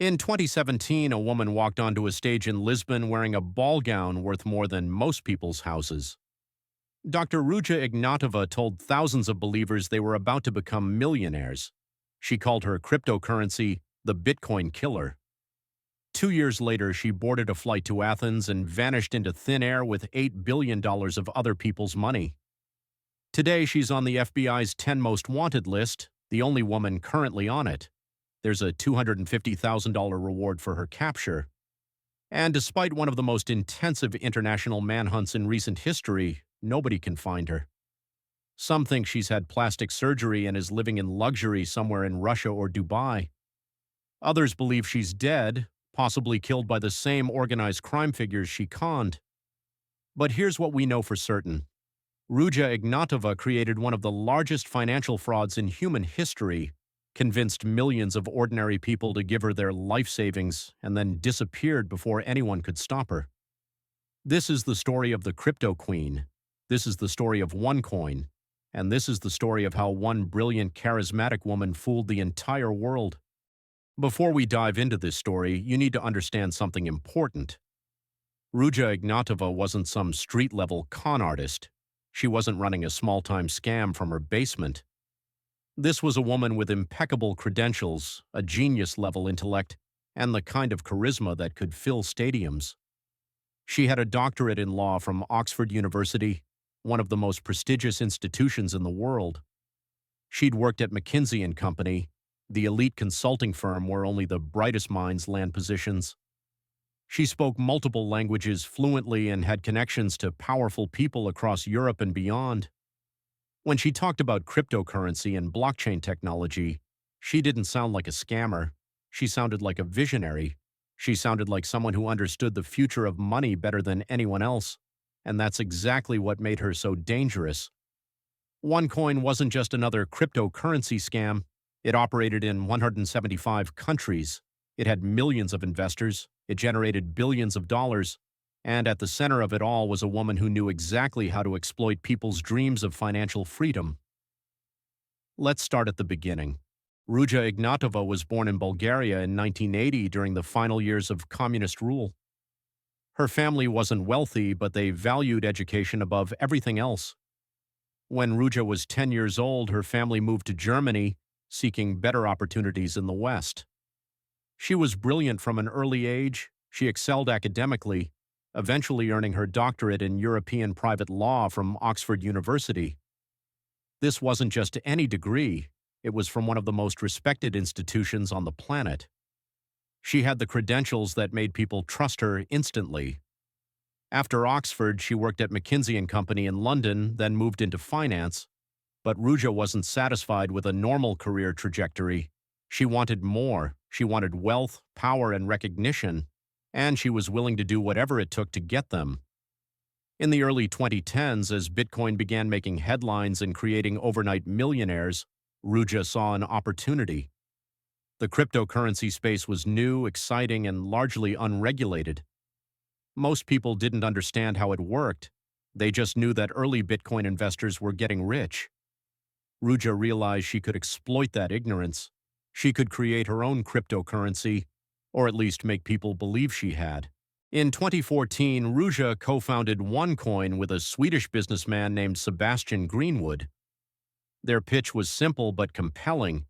In 2017, a woman walked onto a stage in Lisbon wearing a ball gown worth more than most people's houses. Dr. Ruja Ignatova told thousands of believers they were about to become millionaires. She called her cryptocurrency the Bitcoin killer. 2 years later, she boarded a flight to Athens and vanished into thin air with $8 billion of other people's money. Today, she's on the FBI's 10 most wanted list, the only woman currently on it. There's a $250,000 reward for her capture. And despite one of the most intensive international manhunts in recent history, nobody can find her. Some think she's had plastic surgery and is living in luxury somewhere in Russia or Dubai. Others believe she's dead, possibly killed by the same organized crime figures she conned. But here's what we know for certain. Ruja Ignatova created one of the largest financial frauds in human history, convinced millions of ordinary people to give her their life savings, and then disappeared before anyone could stop her. This is the story of the Cryptoqueen. This is the story of OneCoin. And this is the story of how one brilliant, charismatic woman fooled the entire world. Before we dive into this story, you need to understand something important. Ruja Ignatova wasn't some street-level con artist. She wasn't running a small-time scam from her basement. This was a woman with impeccable credentials, a genius-level intellect, and the kind of charisma that could fill stadiums. She had a doctorate in law from Oxford University, one of the most prestigious institutions in the world. She'd worked at McKinsey & Company, the elite consulting firm where only the brightest minds land positions. She spoke multiple languages fluently and had connections to powerful people across Europe and beyond. When she talked about cryptocurrency and blockchain technology, she didn't sound like a scammer. She sounded like a visionary. She sounded like someone who understood the future of money better than anyone else. And that's exactly what made her so dangerous. OneCoin wasn't just another cryptocurrency scam. It operated in 175 countries. It had millions of investors. It generated billions of dollars. And at the center of it all was a woman who knew exactly how to exploit people's dreams of financial freedom. Let's start at the beginning. Ruja Ignatova was born in Bulgaria in 1980 during the final years of communist rule. Her family wasn't wealthy, but they valued education above everything else. When Ruja was 10 years old, her family moved to Germany, seeking better opportunities in the West. She was brilliant from an early age. She excelled academically, eventually earning her doctorate in European private law from Oxford University. This wasn't just any degree. It was from one of the most respected institutions on the planet. She had the credentials that made people trust her instantly. After Oxford, she worked at McKinsey & Company in London, then moved into finance. But Ruja wasn't satisfied with a normal career trajectory. She wanted more. She wanted wealth, power, and recognition, and she was willing to do whatever it took to get them. In the early 2010s, as Bitcoin began making headlines and creating overnight millionaires, Ruja saw an opportunity. The cryptocurrency space was new, exciting, and largely unregulated. Most people didn't understand how it worked. They just knew that early Bitcoin investors were getting rich. Ruja realized she could exploit that ignorance. She could create her own cryptocurrency, or at least make people believe she had. In 2014, Ruja co-founded OneCoin with a Swedish businessman named Sebastian Greenwood. Their pitch was simple but compelling.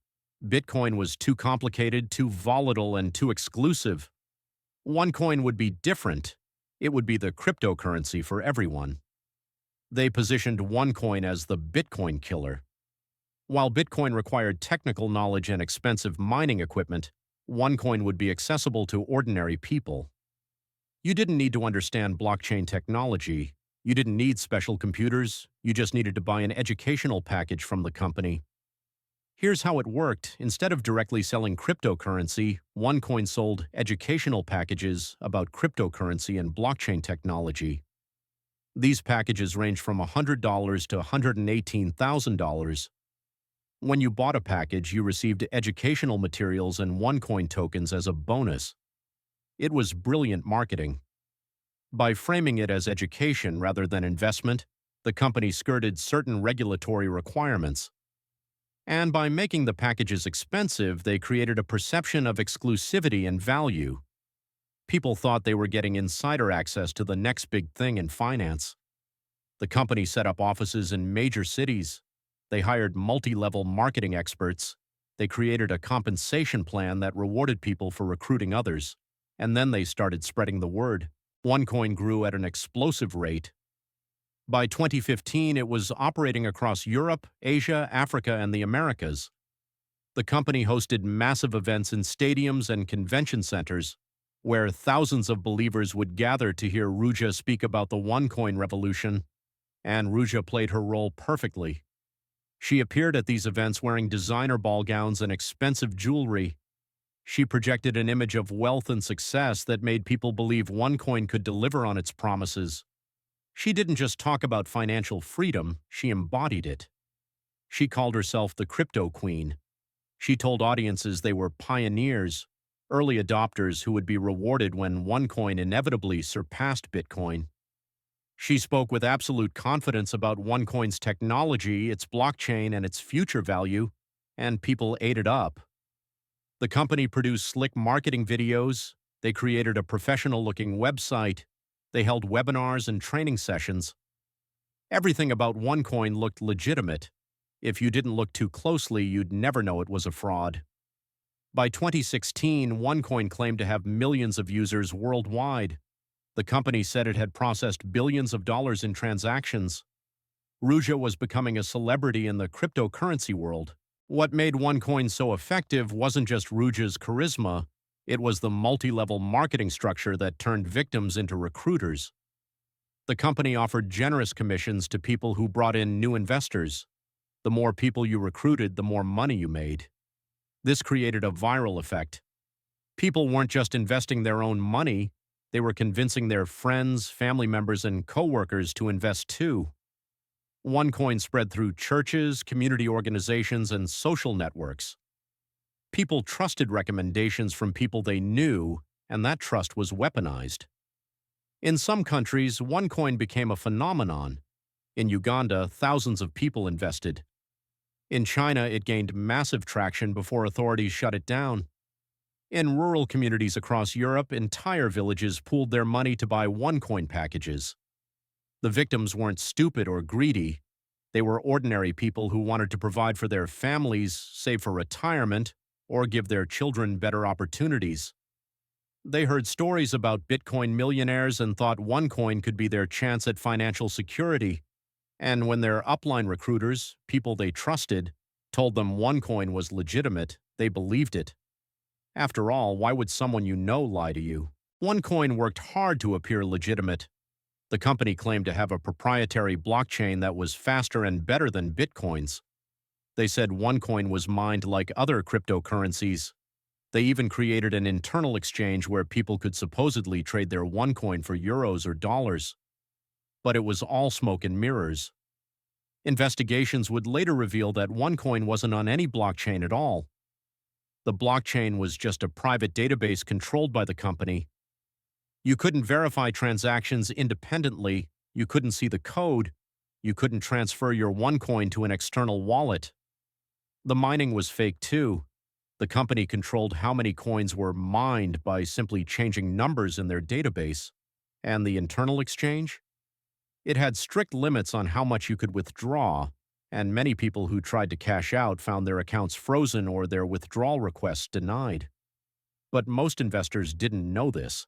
Bitcoin was too complicated, too volatile, and too exclusive. OneCoin would be different. It would be the cryptocurrency for everyone. They positioned OneCoin as the Bitcoin killer. While Bitcoin required technical knowledge and expensive mining equipment, OneCoin would be accessible to ordinary people. You didn't need to understand blockchain technology. You didn't need special computers. You just needed to buy an educational package from the company. Here's how it worked. Instead of directly selling cryptocurrency, OneCoin sold educational packages about cryptocurrency and blockchain technology. These packages ranged from $100 to $118,000. When you bought a package, you received educational materials and OneCoin tokens as a bonus. It was brilliant marketing. By framing it as education rather than investment, the company skirted certain regulatory requirements. And by making the packages expensive, they created a perception of exclusivity and value. People thought they were getting insider access to the next big thing in finance. The company set up offices in major cities. They hired multi-level marketing experts. They created a compensation plan that rewarded people for recruiting others. And then they started spreading the word. OneCoin grew at an explosive rate. By 2015, it was operating across Europe, Asia, Africa, and the Americas. The company hosted massive events in stadiums and convention centers, where thousands of believers would gather to hear Ruja speak about the OneCoin revolution, and Ruja played her role perfectly. She appeared at these events wearing designer ball gowns and expensive jewelry. She projected an image of wealth and success that made people believe OneCoin could deliver on its promises. She didn't just talk about financial freedom, she embodied it. She called herself the Cryptoqueen. She told audiences they were pioneers, early adopters who would be rewarded when OneCoin inevitably surpassed Bitcoin. She spoke with absolute confidence about OneCoin's technology, its blockchain, and its future value, and people ate it up. The company produced slick marketing videos. They created a professional-looking website. They held webinars and training sessions. Everything about OneCoin looked legitimate. If you didn't look too closely, you'd never know it was a fraud. By 2016, OneCoin claimed to have millions of users worldwide. The company said it had processed billions of dollars in transactions. Ruja was becoming a celebrity in the cryptocurrency world. What made OneCoin so effective wasn't just Ruja's charisma, it was the multi-level marketing structure that turned victims into recruiters. The company offered generous commissions to people who brought in new investors. The more people you recruited, the more money you made. This created a viral effect. People weren't just investing their own money, they were convincing their friends, family members, and coworkers to invest too. OneCoin spread through churches, community organizations, and social networks. People trusted recommendations from people they knew, and that trust was weaponized. In some countries, OneCoin became a phenomenon. In Uganda, thousands of people invested. In China, it gained massive traction before authorities shut it down. In rural communities across Europe, entire villages pooled their money to buy OneCoin packages. The victims weren't stupid or greedy. They were ordinary people who wanted to provide for their families, save for retirement, or give their children better opportunities. They heard stories about Bitcoin millionaires and thought OneCoin could be their chance at financial security. And when their upline recruiters, people they trusted, told them OneCoin was legitimate, they believed it. After all, why would someone you know lie to you? OneCoin worked hard to appear legitimate. The company claimed to have a proprietary blockchain that was faster and better than Bitcoin's. They said OneCoin was mined like other cryptocurrencies. They even created an internal exchange where people could supposedly trade their OneCoin for euros or dollars. But it was all smoke and mirrors. Investigations would later reveal that OneCoin wasn't on any blockchain at all. The blockchain was just a private database controlled by the company. You couldn't verify transactions independently, you couldn't see the code, you couldn't transfer your OneCoin to an external wallet. The mining was fake too. The company controlled how many coins were mined by simply changing numbers in their database. And the internal exchange? It had strict limits on how much you could withdraw, and many people who tried to cash out found their accounts frozen or their withdrawal requests denied. But most investors didn't know this.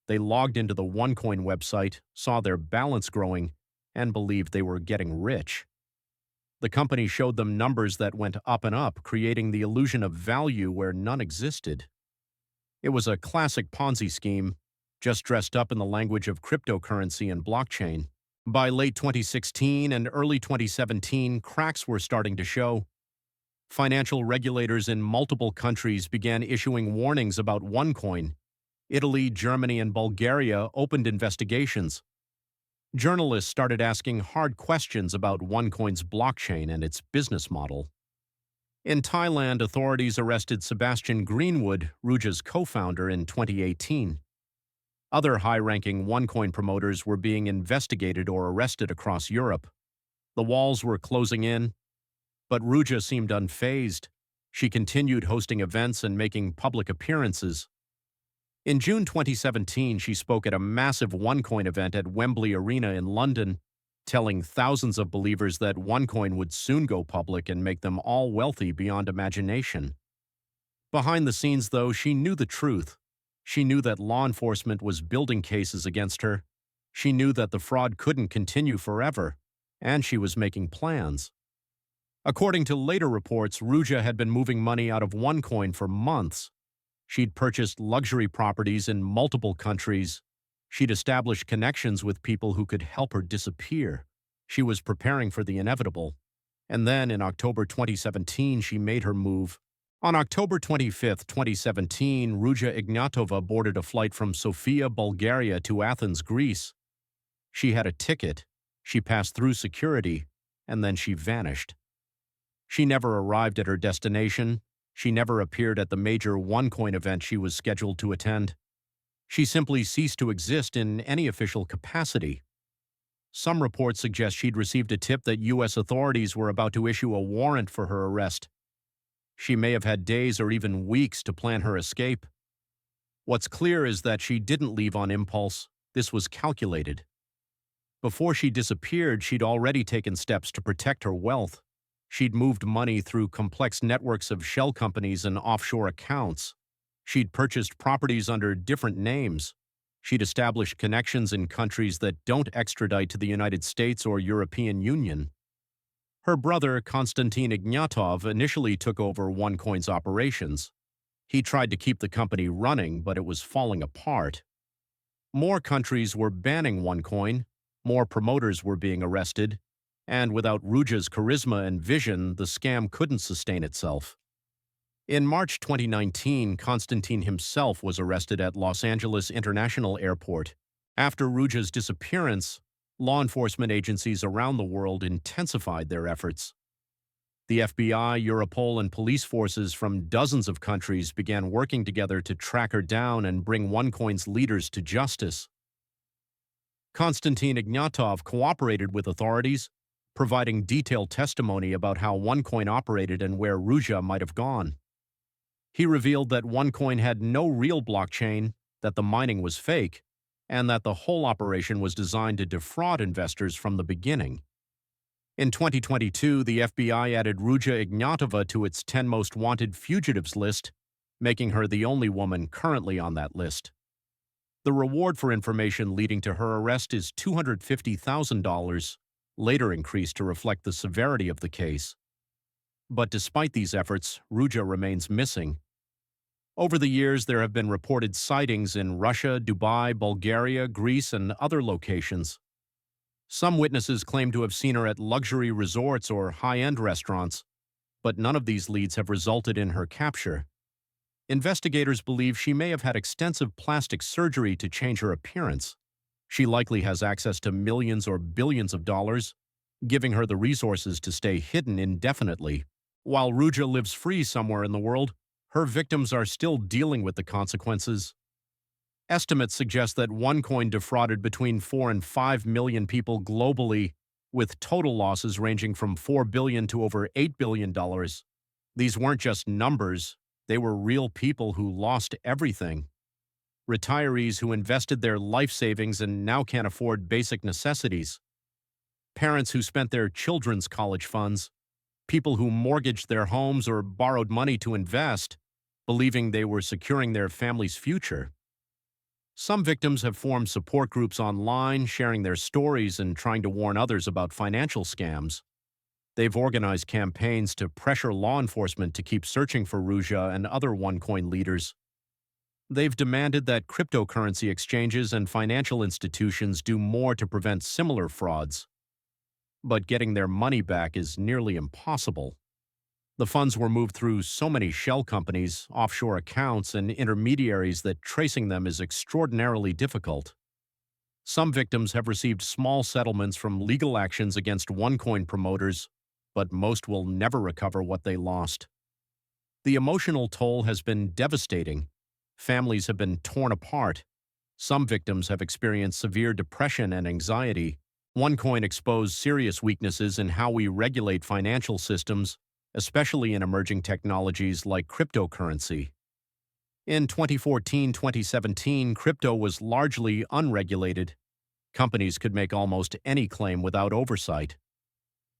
They logged into the OneCoin website, saw their balance growing, and believed they were getting rich. The company showed them numbers that went up and up, creating the illusion of value where none existed. It was a classic Ponzi scheme, just dressed up in the language of cryptocurrency and blockchain. By late 2016 and early 2017, cracks were starting to show. Financial regulators in multiple countries began issuing warnings about OneCoin. Italy, Germany, and Bulgaria opened investigations. Journalists started asking hard questions about OneCoin's blockchain and its business model. In Thailand, authorities arrested Sebastian Greenwood, Ruja's co-founder, in 2018. Other high-ranking OneCoin promoters were being investigated or arrested across Europe. The walls were closing in, But Ruja seemed unfazed. She continued hosting events and making public appearances. In June 2017, she spoke at a massive OneCoin event at Wembley Arena in London, telling thousands of believers that OneCoin would soon go public and make them all wealthy beyond imagination. Behind the scenes, though, she knew the truth. She knew that law enforcement was building cases against her. She knew that the fraud couldn't continue forever, and she was making plans. According to later reports, Ruja had been moving money out of OneCoin for months. She'd purchased luxury properties in multiple countries. She'd established connections with people who could help her disappear. She was preparing for the inevitable. And then, in October 2017, she made her move. On October 25, 2017, Ruja Ignatova boarded a flight from Sofia, Bulgaria to Athens, Greece. She had a ticket, she passed through security, and then she vanished. She never arrived at her destination. She never appeared at the major OneCoin event she was scheduled to attend. She simply ceased to exist in any official capacity. Some reports suggest she'd received a tip that U.S. authorities were about to issue a warrant for her arrest. She may have had days or even weeks to plan her escape. What's clear is that she didn't leave on impulse. This was calculated. Before she disappeared, she'd already taken steps to protect her wealth. She'd moved money through complex networks of shell companies and offshore accounts. She'd purchased properties under different names. She'd established connections in countries that don't extradite to the United States or European Union. Her brother, Konstantin Ignatov, initially took over OneCoin's operations. He tried to keep the company running, but it was falling apart. More countries were banning OneCoin, more promoters were being arrested, and without Ruja's charisma and vision, the scam couldn't sustain itself. In March 2019, Konstantin himself was arrested at Los Angeles International Airport. After Ruja's disappearance, law enforcement agencies around the world intensified their efforts. The FBI, Europol, and police forces from dozens of countries began working together to track her down and bring OneCoin's leaders to justice. Konstantin Ignatov cooperated with authorities, providing detailed testimony about how OneCoin operated and where Ruja might have gone. He revealed that OneCoin had no real blockchain, that the mining was fake, and that the whole operation was designed to defraud investors from the beginning. In 2022, the FBI added Ruja Ignatova to its 10 most wanted fugitives list, making her the only woman currently on that list. The reward for information leading to her arrest is $250,000, later increased to reflect the severity of the case. But despite these efforts, Ruja remains missing. Over the years, there have been reported sightings in Russia, Dubai, Bulgaria, Greece, and other locations. Some witnesses claim to have seen her at luxury resorts or high-end restaurants, but none of these leads have resulted in her capture. Investigators believe she may have had extensive plastic surgery to change her appearance. She likely has access to millions or billions of dollars, giving her the resources to stay hidden indefinitely. While Ruja lives free somewhere in the world, her victims are still dealing with the consequences. Estimates suggest that OneCoin defrauded between 4 and 5 million people globally, with total losses ranging from $4 billion to over $8 billion. These weren't just numbers, they were real people who lost everything. Retirees who invested their life savings and now can't afford basic necessities. Parents who spent their children's college funds. People who mortgaged their homes or borrowed money to invest, believing they were securing their family's future. Some victims have formed support groups online, sharing their stories and trying to warn others about financial scams. They've organized campaigns to pressure law enforcement to keep searching for Ruja and other OneCoin leaders. They've demanded that cryptocurrency exchanges and financial institutions do more to prevent similar frauds. But getting their money back is nearly impossible. The funds were moved through so many shell companies, offshore accounts, and intermediaries that tracing them is extraordinarily difficult. Some victims have received small settlements from legal actions against OneCoin promoters, but most will never recover what they lost. The emotional toll has been devastating. Families have been torn apart. Some victims have experienced severe depression and anxiety, OneCoin exposed serious weaknesses in how we regulate financial systems, especially in emerging technologies like cryptocurrency. In 2014-2017, crypto was largely unregulated. Companies could make almost any claim without oversight.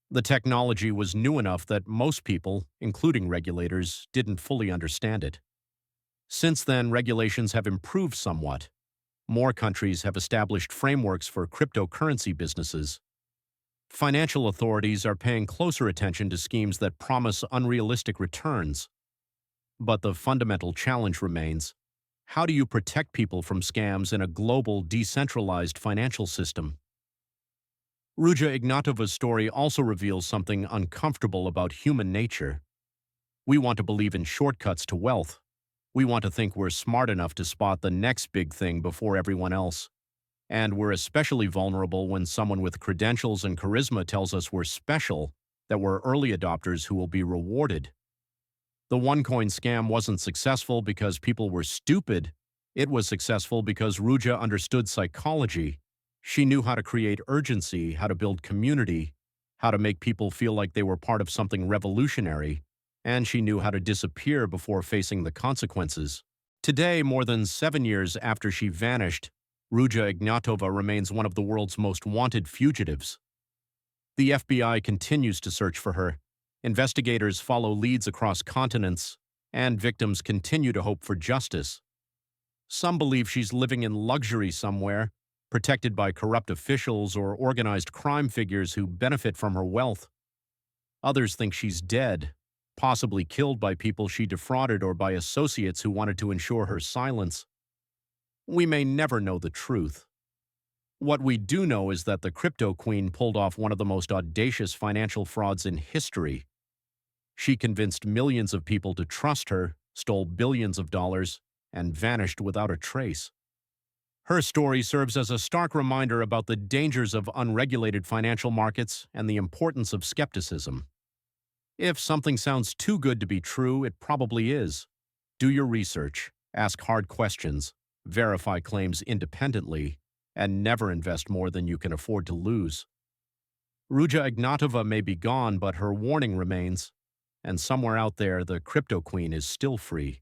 The technology was new enough that most people, including regulators, didn't fully understand it. Since then, regulations have improved somewhat. More countries have established frameworks for cryptocurrency businesses. Financial authorities are paying closer attention to schemes that promise unrealistic returns. But the fundamental challenge remains: how do you protect people from scams in a global, decentralized financial system? Ruja Ignatova's story also reveals something uncomfortable about human nature. We want to believe in shortcuts to wealth. We want to think we're smart enough to spot the next big thing before everyone else. And we're especially vulnerable when someone with credentials and charisma tells us we're special, that we're early adopters who will be rewarded. The OneCoin scam wasn't successful because people were stupid. It was successful because Ruja understood psychology. She knew how to create urgency, how to build community, how to make people feel like they were part of something revolutionary, and she knew how to disappear before facing the consequences. Today, more than 7 years after she vanished, Ruja Ignatova remains one of the world's most wanted fugitives. The FBI continues to search for her. Investigators follow leads across continents, and victims continue to hope for justice. Some believe she's living in luxury somewhere, protected by corrupt officials or organized crime figures who benefit from her wealth. Others think she's dead, possibly killed by people she defrauded or by associates who wanted to ensure her silence. We may never know the truth. What we do know is that the Cryptoqueen pulled off one of the most audacious financial frauds in history. She convinced millions of people to trust her, stole billions of dollars, and vanished without a trace. Her story serves as a stark reminder about the dangers of unregulated financial markets and the importance of skepticism. If something sounds too good to be true, it probably is. Do your research, ask hard questions, verify claims independently, and never invest more than you can afford to lose. Ruja Ignatova may be gone, but her warning remains, and somewhere out there, the Cryptoqueen is still free.